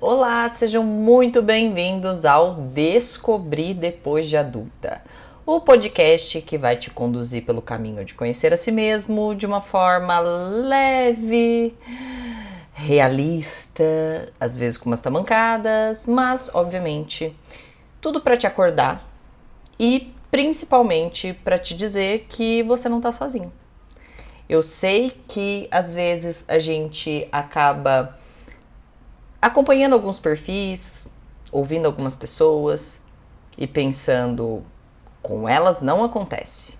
Olá, sejam muito bem-vindos ao Descobrir Depois de Adulta, o podcast que vai te conduzir pelo caminho de conhecer a si mesmo de uma forma leve, realista, às vezes com umas tamancadas, mas obviamente tudo para te acordar e principalmente para te dizer que você não tá sozinho. Eu sei que às vezes a gente acaba acompanhando alguns perfis, ouvindo algumas pessoas e pensando, com elas não acontece.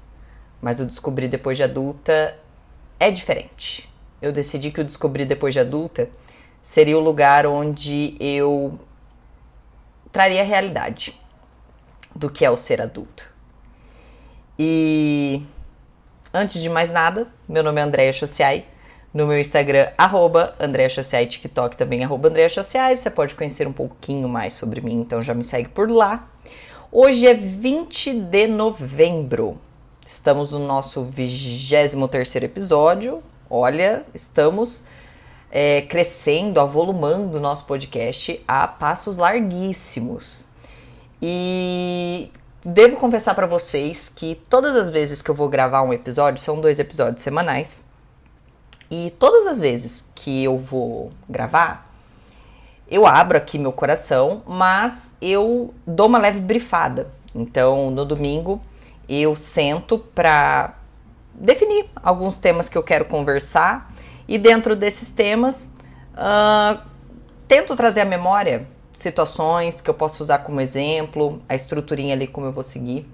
Mas o descobrir depois de adulta é diferente. Eu decidi que o descobrir depois de adulta seria o lugar onde eu traria a realidade do que é o ser adulto. E antes de mais nada, meu nome é Andréa Chociai. No meu Instagram, Andréa Chociai, TikTok também, Andréa Chociai. Você pode conhecer um pouquinho mais sobre mim, então já me segue por lá. Hoje é 20 de novembro. Estamos no nosso 23º episódio. Olha, estamos crescendo, avolumando o nosso podcast a passos larguíssimos. E devo confessar para vocês que todas as vezes que eu vou gravar um episódio, são 2 episódios semanais, e todas as vezes que eu vou gravar, eu abro aqui meu coração, mas eu dou uma leve brifada. Então, no domingo, eu sento para definir alguns temas que eu quero conversar e dentro desses temas, tento trazer à memória situações que eu posso usar como exemplo, a estruturinha ali como eu vou seguir.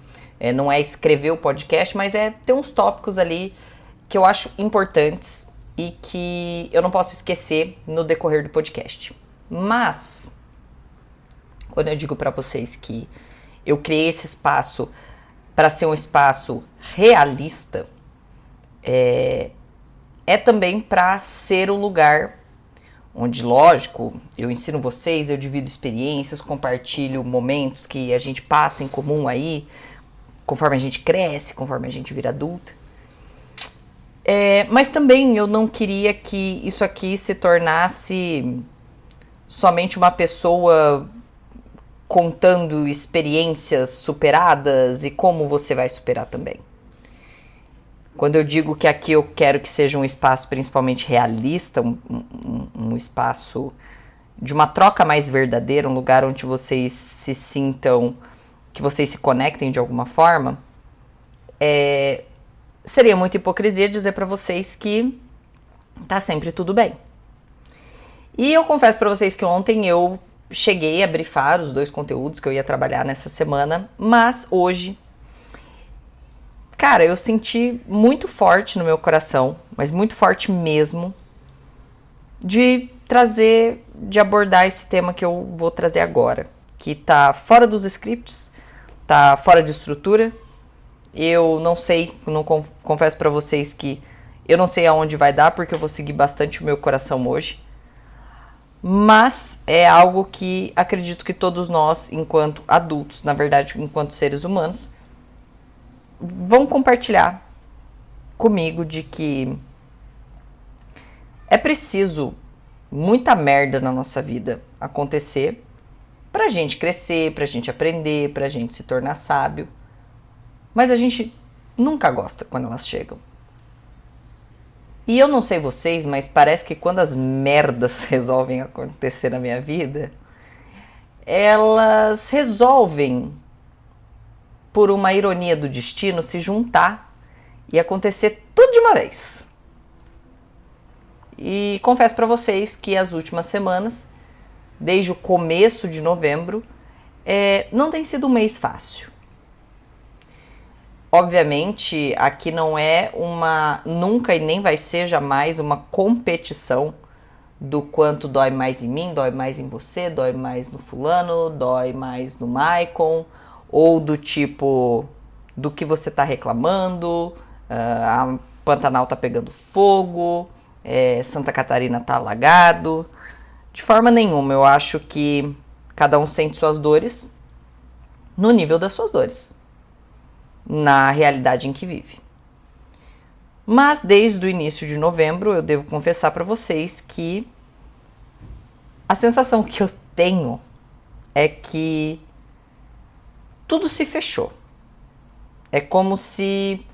Não é escrever o podcast, mas é ter uns tópicos ali que eu acho importantes e que eu não posso esquecer no decorrer do podcast. Mas, quando eu digo para vocês que eu criei esse espaço para ser um espaço realista, é também para ser um lugar onde, lógico, eu ensino vocês, eu divido experiências, compartilho momentos que a gente passa em comum aí, conforme a gente cresce, conforme a gente vira adulta. Mas também eu não queria que isso aqui se tornasse somente uma pessoa contando experiências superadas e como você vai superar também. Quando eu digo que aqui eu quero que seja um espaço principalmente realista, um espaço de uma troca mais verdadeira, um lugar onde vocês se sintam, que vocês se conectem de alguma forma, seria muita hipocrisia dizer para vocês que tá sempre tudo bem. E eu confesso para vocês que ontem eu cheguei a brifar os 2 conteúdos que eu ia trabalhar nessa semana, mas hoje, cara, eu senti muito forte no meu coração, mas muito forte mesmo, de abordar esse tema que eu vou trazer agora, que tá fora dos scripts, tá fora de estrutura. Eu não sei, não confesso para vocês que eu não sei aonde vai dar, porque eu vou seguir bastante o meu coração hoje. Mas é algo que acredito que todos nós, enquanto adultos, na verdade, enquanto seres humanos, vão compartilhar comigo de que é preciso muita merda na nossa vida acontecer pra gente crescer, pra gente aprender, pra gente se tornar sábio. Mas a gente nunca gosta quando elas chegam. E eu não sei vocês, mas parece que quando as merdas resolvem acontecer na minha vida, elas resolvem, por uma ironia do destino, se juntar e acontecer tudo de uma vez. E confesso para vocês que as últimas semanas, desde o começo de novembro, não tem sido um mês fácil. Obviamente, aqui não é nunca e nem vai ser jamais uma competição do quanto dói mais em mim, dói mais em você, dói mais no fulano, dói mais no Maicon, ou do tipo, do que você tá reclamando, a Pantanal tá pegando fogo, Santa Catarina tá alagado. De forma nenhuma, eu acho que cada um sente suas dores no nível das suas dores, na realidade em que vive. Mas desde o início de novembro, eu devo confessar para vocês que A sensação que eu tenho é que tudo se fechou. É como se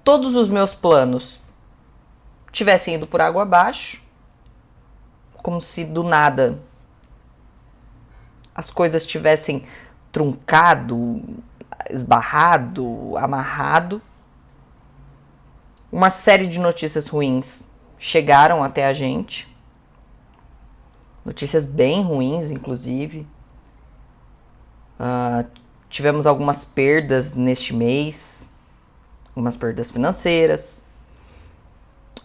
todos os meus planos tivessem ido por água abaixo, como se do nada as coisas tivessem truncado, esbarrado, amarrado. Uma série de notícias ruins chegaram até a gente. Notícias bem ruins, inclusive. Tivemos algumas perdas neste mês. Algumas perdas financeiras.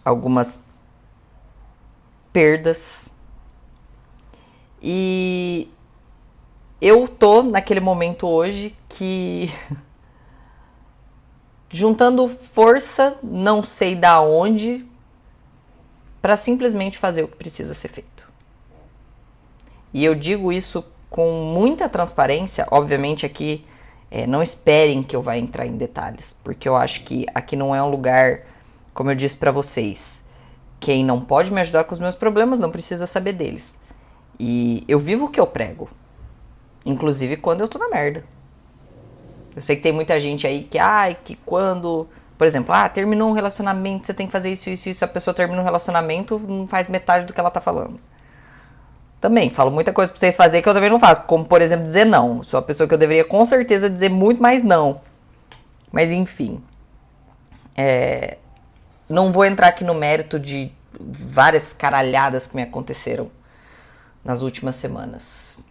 Algumas perdas. E eu tô naquele momento hoje que juntando força, não sei da onde, para simplesmente fazer o que precisa ser feito. E eu digo isso com muita transparência, obviamente aqui não esperem que eu vá entrar em detalhes, porque eu acho que aqui não é um lugar, como eu disse para vocês, quem não pode me ajudar com os meus problemas não precisa saber deles. E eu vivo o que eu prego, inclusive quando eu tô na merda. Eu sei que tem muita gente aí que quando, por exemplo, terminou um relacionamento, você tem que fazer isso, a pessoa termina um relacionamento, não faz metade do que ela tá falando. Também, falo muita coisa pra vocês fazerem que eu também não faço, como, por exemplo, dizer não. Sou a pessoa que eu deveria com certeza dizer muito mais não. Mas, enfim. Não vou entrar aqui no mérito de várias caralhadas que me aconteceram nas últimas semanas.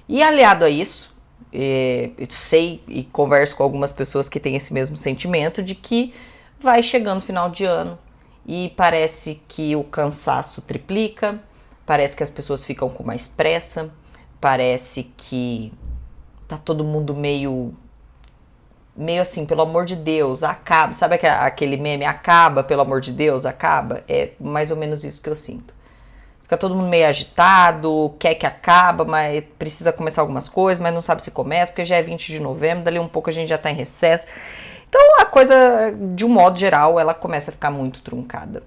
E aliado a isso, eu sei e converso com algumas pessoas que têm esse mesmo sentimento de que vai chegando final de ano e parece que o cansaço triplica, parece que as pessoas ficam com mais pressa, parece que tá todo mundo meio assim, pelo amor de Deus, acaba. Sabe aquele meme, acaba, pelo amor de Deus, acaba? É mais ou menos isso que eu sinto. Fica todo mundo meio agitado, quer que acaba, mas precisa começar algumas coisas, mas não sabe se começa, porque já é 20 de novembro, dali um pouco a gente já tá em recesso. Então a coisa, de um modo geral, ela começa a ficar muito truncada.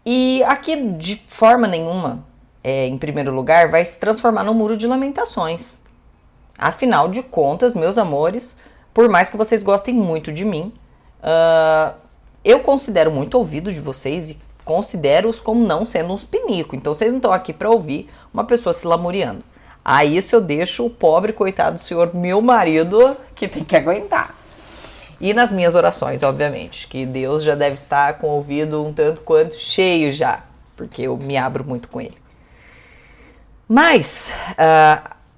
E aqui, de forma nenhuma, em primeiro lugar, vai se transformar num muro de lamentações. Afinal de contas, meus amores, por mais que vocês gostem muito de mim, eu considero muito ouvido de vocês e considero-os como não sendo uns pinico. Então vocês não estão aqui para ouvir uma pessoa se lamuriando. A isso eu deixo o pobre coitado do senhor, meu marido, que tem que aguentar. E nas minhas orações, obviamente, que Deus já deve estar com o ouvido um tanto quanto cheio já, porque eu me abro muito com ele. Mas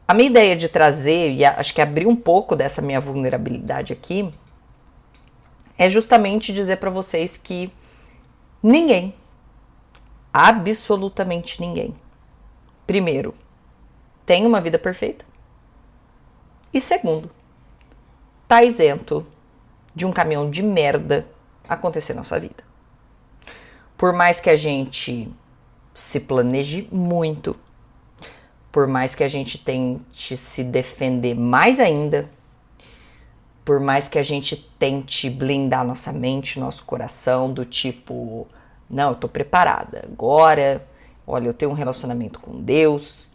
a minha ideia de trazer, e acho que abrir um pouco dessa minha vulnerabilidade aqui, é justamente dizer para vocês que ninguém, absolutamente ninguém, primeiro, tem uma vida perfeita, e segundo, tá isento de um caminhão de merda acontecer na sua vida. Por mais que a gente se planeje muito, por mais que a gente tente se defender mais ainda, por mais que a gente tente blindar nossa mente, nosso coração, do tipo, não, eu tô preparada agora, olha, eu tenho um relacionamento com Deus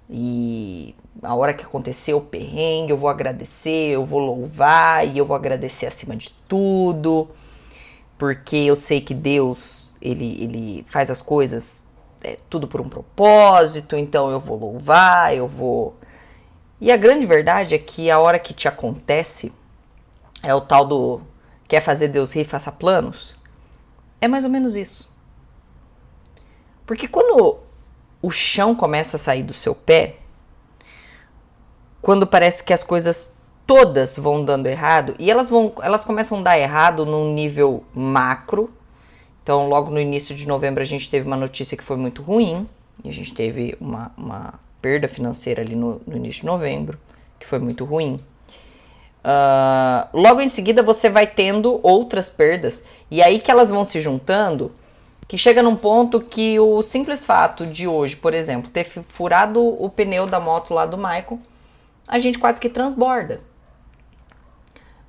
e a hora que acontecer o perrengue, eu vou agradecer, eu vou louvar e eu vou agradecer acima de tudo, porque eu sei que Deus, ele faz as coisas tudo por um propósito, então eu vou louvar, eu vou... E a grande verdade é que a hora que te acontece, é o tal do quer fazer Deus rir, faça planos, é mais ou menos isso. Porque quando o chão começa a sair do seu pé, quando parece que as coisas todas vão dando errado, e elas começam a dar errado num nível macro. Então, logo no início de novembro, a gente teve uma notícia que foi muito ruim, e a gente teve uma perda financeira ali no início de novembro, que foi muito ruim. Logo em seguida, você vai tendo outras perdas, e aí que elas vão se juntando, que chega num ponto que o simples fato de hoje, por exemplo, ter furado o pneu da moto lá do Michael, a gente quase que transborda.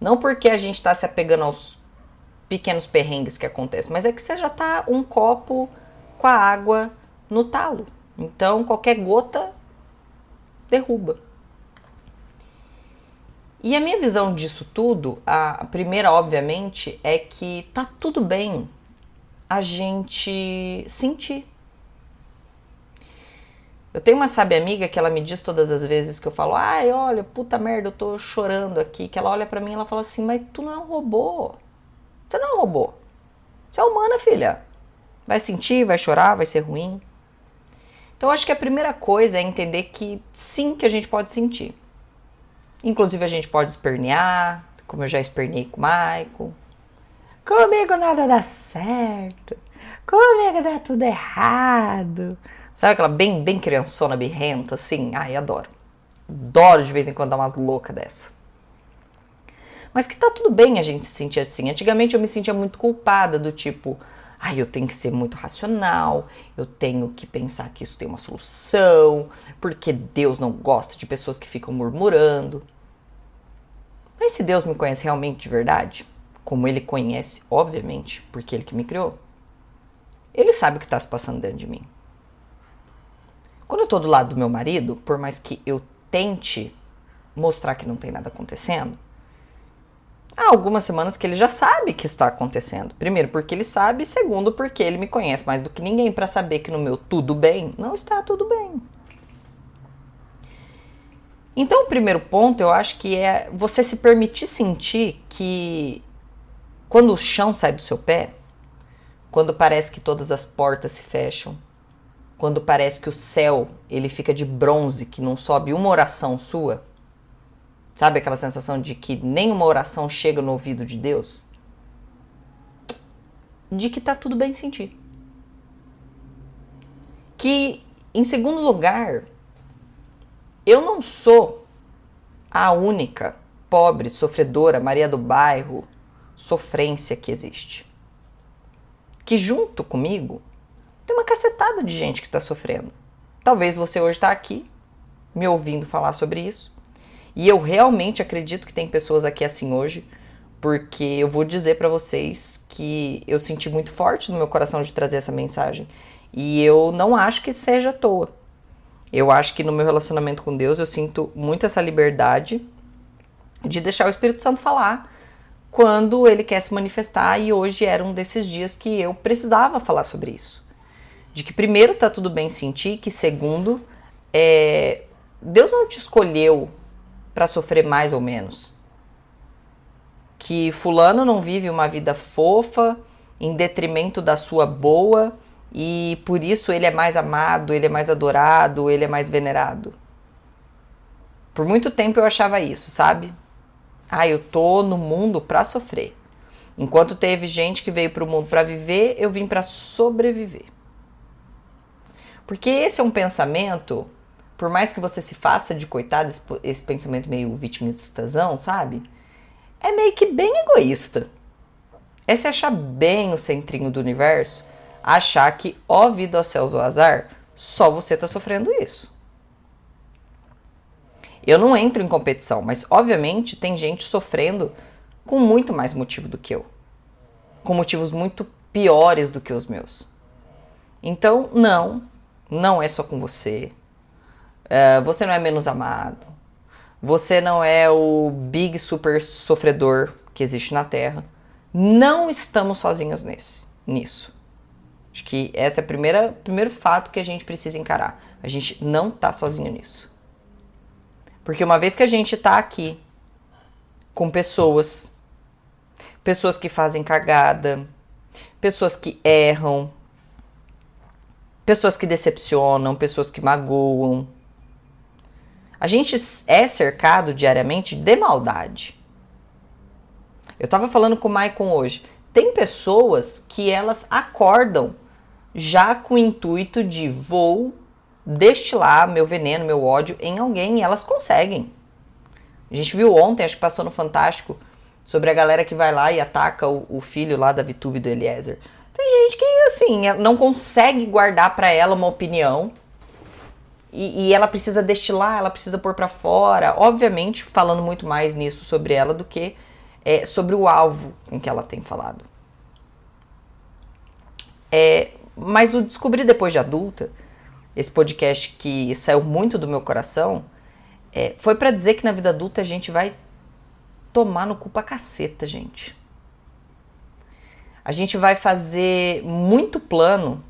Não porque a gente tá se apegando aos pequenos perrengues que acontecem, mas é que você já tá um copo com a água no talo. Então, qualquer gota derruba. E a minha visão disso tudo, a primeira, obviamente, é que tá tudo bem a gente sentir. Eu tenho uma sábia amiga que ela me diz todas as vezes que eu falo, ai, olha, puta merda, eu tô chorando aqui, que ela olha pra mim e ela fala assim, mas tu não é um robô. Você não é um robô. Você é humana, filha. Vai sentir, vai chorar, vai ser ruim. Então, eu acho que a primeira coisa é entender que sim, que a gente pode sentir. Inclusive, a gente pode espernear, como eu já esperneei com o Michael. Comigo nada dá certo. Comigo dá tudo errado. Sabe aquela bem criançona birrenta, assim? Ai, adoro. Adoro de vez em quando dar umas loucas dessa. Mas que tá tudo bem a gente se sentir assim. Antigamente eu me sentia muito culpada, do tipo... Ai, eu tenho que ser muito racional, eu tenho que pensar que isso tem uma solução, porque Deus não gosta de pessoas que ficam murmurando. Mas se Deus me conhece realmente de verdade, como Ele conhece, obviamente, porque Ele que me criou, Ele sabe o que está se passando dentro de mim. Quando eu tô do lado do meu marido, por mais que eu tente mostrar que não tem nada acontecendo, há algumas semanas que ele já sabe que está acontecendo. Primeiro, porque ele sabe. Segundo, porque ele me conhece mais do que ninguém para saber que no meu tudo bem, não está tudo bem. Então, o primeiro ponto, eu acho que é você se permitir sentir que quando o chão sai do seu pé, quando parece que todas as portas se fecham, quando parece que o céu ele fica de bronze, que não sobe uma oração sua, sabe aquela sensação de que nenhuma oração chega no ouvido de Deus? De que tá tudo bem sentir. Que, em segundo lugar, eu não sou a única pobre, sofredora, Maria do bairro, sofrência que existe. Que junto comigo tem uma cacetada de gente que tá sofrendo. Talvez você hoje tá aqui me ouvindo falar sobre isso. E eu realmente acredito que tem pessoas aqui assim hoje, porque eu vou dizer pra vocês que eu senti muito forte no meu coração de trazer essa mensagem. E eu não acho que seja à toa. Eu acho que no meu relacionamento com Deus eu sinto muito essa liberdade de deixar o Espírito Santo falar quando ele quer se manifestar, e hoje era um desses dias que eu precisava falar sobre isso. De que primeiro tá tudo bem sentir, que segundo, Deus não te escolheu para sofrer mais ou menos. Que fulano não vive uma vida fofa em detrimento da sua boa e por isso ele é mais amado, ele é mais adorado, ele é mais venerado. Por muito tempo eu achava isso, sabe? Eu tô no mundo para sofrer. Enquanto teve gente que veio pro mundo para viver, eu vim para sobreviver. Porque esse é um pensamento, por mais que você se faça de coitado, esse pensamento meio vitimistazão, sabe? É meio que bem egoísta. É se achar bem o centrinho do universo, achar que, ó vida aos céus ou azar, só você tá sofrendo isso. Eu não entro em competição, mas obviamente tem gente sofrendo com muito mais motivo do que eu. Com motivos muito piores do que os meus. Então, não é só com você. Você não é menos amado. Você não é o big super sofredor que existe na Terra. Não estamos sozinhos nisso. Acho que esse é o primeiro fato que a gente precisa encarar. A gente não tá sozinho nisso. Porque uma vez que a gente tá aqui com pessoas que fazem cagada, pessoas que erram, pessoas que decepcionam, pessoas que magoam, a gente é cercado diariamente de maldade. Eu tava falando com o Maicon hoje. Tem pessoas que elas acordam já com o intuito de vou destilar meu veneno, meu ódio em alguém, e elas conseguem. A gente viu ontem, acho que passou no Fantástico, sobre a galera que vai lá e ataca o filho lá da Vitube e do Eliezer. Tem gente que, assim, não consegue guardar pra ela uma opinião, e ela precisa destilar, ela precisa pôr pra fora, obviamente falando muito mais nisso sobre ela do que sobre o alvo com que ela tem falado. Mas o Descobrir Depois de Adulta, esse podcast que saiu muito do meu coração, foi pra dizer que na vida adulta a gente vai tomar no cu pra caceta, gente. A gente vai fazer muito plano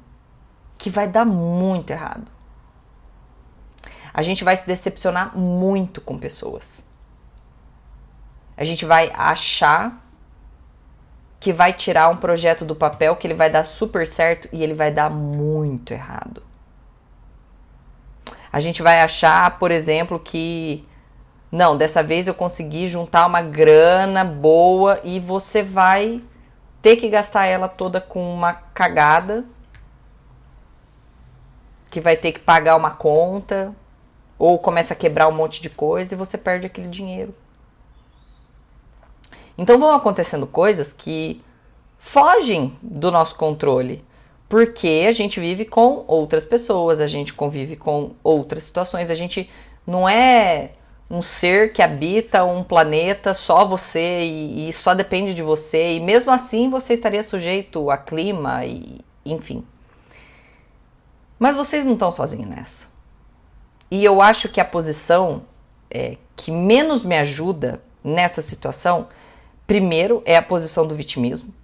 que vai dar muito errado. A gente vai se decepcionar muito com pessoas. A gente vai achar que vai tirar um projeto do papel, que ele vai dar super certo e ele vai dar muito errado. A gente vai achar, por exemplo, que não, dessa vez eu consegui juntar uma grana boa e você vai ter que gastar ela toda com uma cagada, que vai ter que pagar uma conta, ou começa a quebrar um monte de coisa e você perde aquele dinheiro. Então vão acontecendo coisas que fogem do nosso controle, porque a gente vive com outras pessoas, a gente convive com outras situações, a gente não é um ser que habita um planeta, só você e só depende de você, e mesmo assim você estaria sujeito a clima e enfim. Mas vocês não estão sozinhos nessa. E eu acho que a posição que menos me ajuda nessa situação, primeiro, é a posição do vitimismo.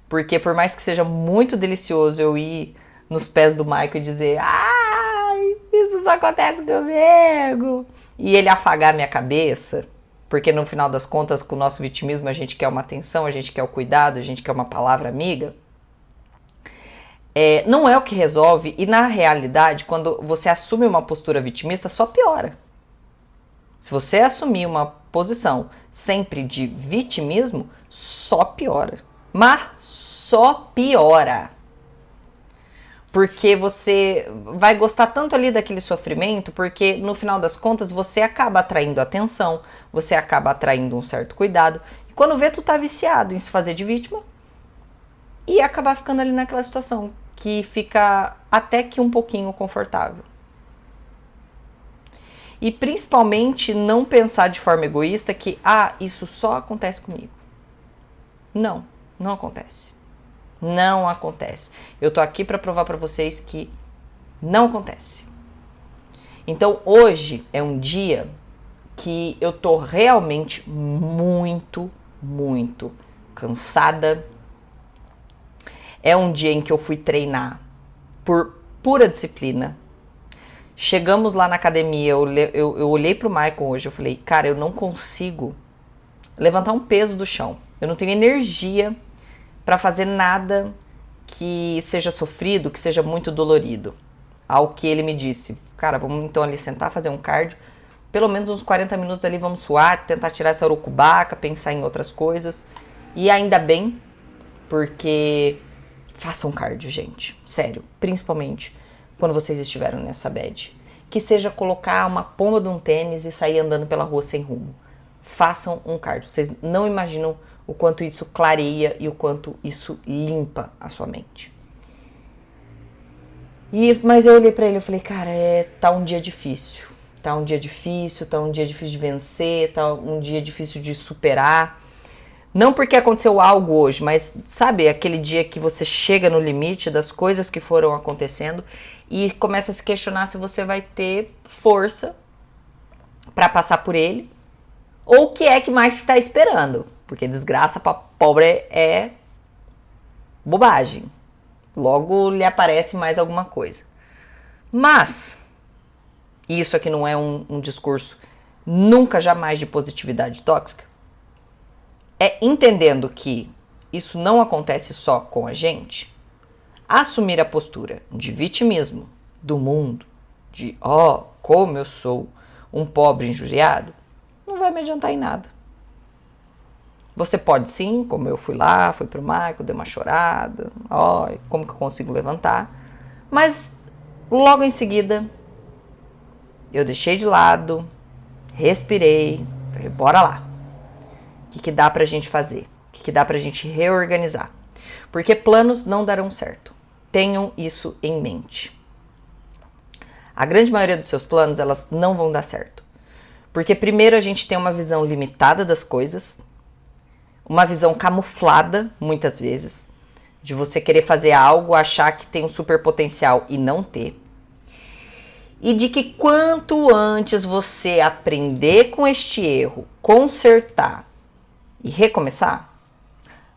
Porque por mais que seja muito delicioso eu ir nos pés do Michael e dizer ai, isso só acontece comigo, e ele afagar minha cabeça, porque no final das contas, com o nosso vitimismo, a gente quer uma atenção, a gente quer o cuidado, a gente quer uma palavra amiga, não é o que resolve, e na realidade, quando você assume uma postura vitimista, só piora. Se você assumir uma posição sempre de vitimismo, só piora. Mas só piora. Porque você vai gostar tanto ali daquele sofrimento, porque no final das contas você acaba atraindo atenção, você acaba atraindo um certo cuidado. E quando vê, tu tá viciado em se fazer de vítima e acabar ficando ali naquela situação que fica até que um pouquinho confortável. E principalmente não pensar de forma egoísta que, isso só acontece comigo. Não, não acontece. Não acontece. Eu tô aqui para provar para vocês que não acontece. Então hoje é um dia que eu tô realmente muito, muito cansada. É um dia em que eu fui treinar por pura disciplina. Chegamos lá na academia, eu olhei pro Michael hoje, eu falei, cara, eu não consigo levantar um peso do chão. Eu não tenho energia para fazer nada que seja sofrido, que seja muito dolorido. Ao que ele me disse, cara, vamos então ali sentar, fazer um cardio, pelo menos uns 40 minutos ali, vamos suar, tentar tirar essa urucubaca, pensar em outras coisas. E ainda bem, porque façam cardio, gente, sério, principalmente quando vocês estiveram nessa bad. Que seja colocar uma pomba de um tênis e sair andando pela rua sem rumo. Façam um cardio. Vocês não imaginam o quanto isso clareia e o quanto isso limpa a sua mente. Mas eu olhei pra ele e falei, cara, tá um dia difícil. Tá um dia difícil, tá um dia difícil de vencer, tá um dia difícil de superar. Não porque aconteceu algo hoje, mas sabe aquele dia que você chega no limite das coisas que foram acontecendo e começa a se questionar se você vai ter força pra passar por ele ou o que é que mais está esperando. Porque desgraça pra pobre é bobagem. Logo lhe aparece mais alguma coisa. Mas, isso aqui não é um discurso nunca jamais de positividade tóxica. É entendendo que isso não acontece só com a gente, assumir a postura de vitimismo do mundo, de como eu sou um pobre injuriado, não vai me adiantar em nada. Você pode sim, como eu fui lá, fui pro Michael, dei uma chorada, como que eu consigo levantar, mas logo em seguida eu deixei de lado, respirei, falei, bora lá. O que dá pra gente fazer? O que dá pra gente reorganizar? Porque planos não darão certo. Tenham isso em mente. A grande maioria dos seus planos, elas não vão dar certo. Porque primeiro a gente tem uma visão limitada das coisas, uma visão camuflada, muitas vezes, de você querer fazer algo, achar que tem um super potencial e não ter. E de que quanto antes você aprender com este erro, consertar e recomeçar,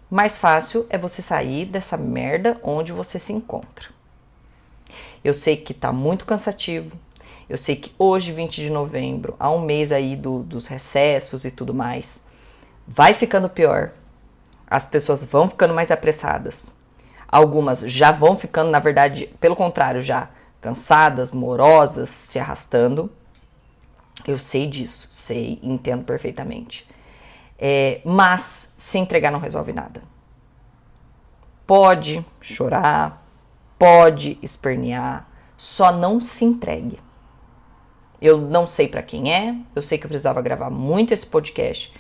mais fácil é você sair dessa merda onde você se encontra. Eu sei que tá muito cansativo, eu sei que hoje, 20 de novembro, há um mês aí dos recessos e tudo mais, vai ficando pior, as pessoas vão ficando mais apressadas, algumas já vão ficando, na verdade, pelo contrário, já cansadas, morosas, se arrastando. Eu sei disso, sei, entendo perfeitamente. Mas se entregar não resolve nada. Pode chorar, pode espernear, só não se entregue. Eu não sei pra quem é, eu sei que eu precisava gravar muito esse podcast.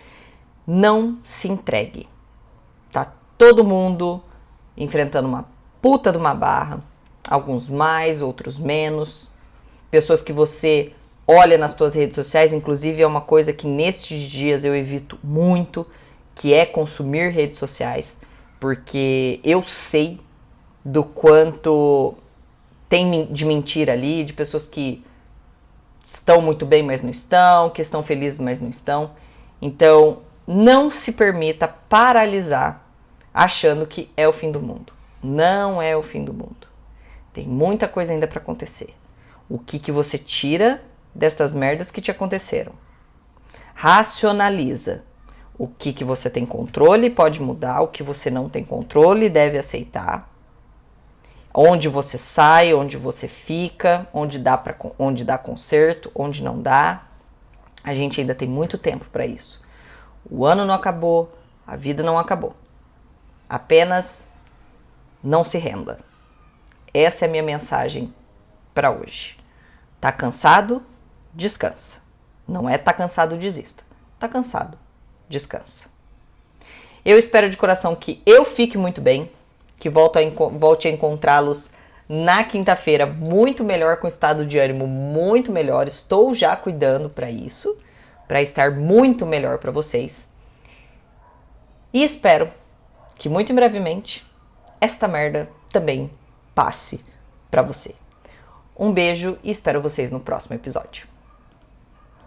Não se entregue. Tá todo mundo enfrentando uma puta de uma barra, alguns mais, outros menos. Pessoas que você olha nas suas redes sociais, inclusive é uma coisa que nestes dias eu evito muito, que é consumir redes sociais, porque eu sei do quanto tem de mentira ali, de pessoas que estão muito bem, mas não estão, que estão felizes, mas não estão. Então, não se permita paralisar achando que é o fim do mundo. Não é o fim do mundo. Tem muita coisa ainda para acontecer. O que você tira destas merdas que te aconteceram? Racionaliza. O que você tem controle pode mudar, o que você não tem controle deve aceitar. Onde você sai, onde você fica, onde dá conserto, onde não dá. A gente ainda tem muito tempo para isso. O ano não acabou, a vida não acabou. Apenas não se renda. Essa é a minha mensagem para hoje. Tá cansado? Descansa. Não é tá cansado, desista. Tá cansado, descansa. Eu espero de coração que eu fique muito bem, que volte a encontrá-los na quinta-feira muito melhor, com estado de ânimo muito melhor. Estou já cuidando para isso, para estar muito melhor para vocês. E espero que muito brevemente esta merda também passe para você. Um beijo e espero vocês no próximo episódio.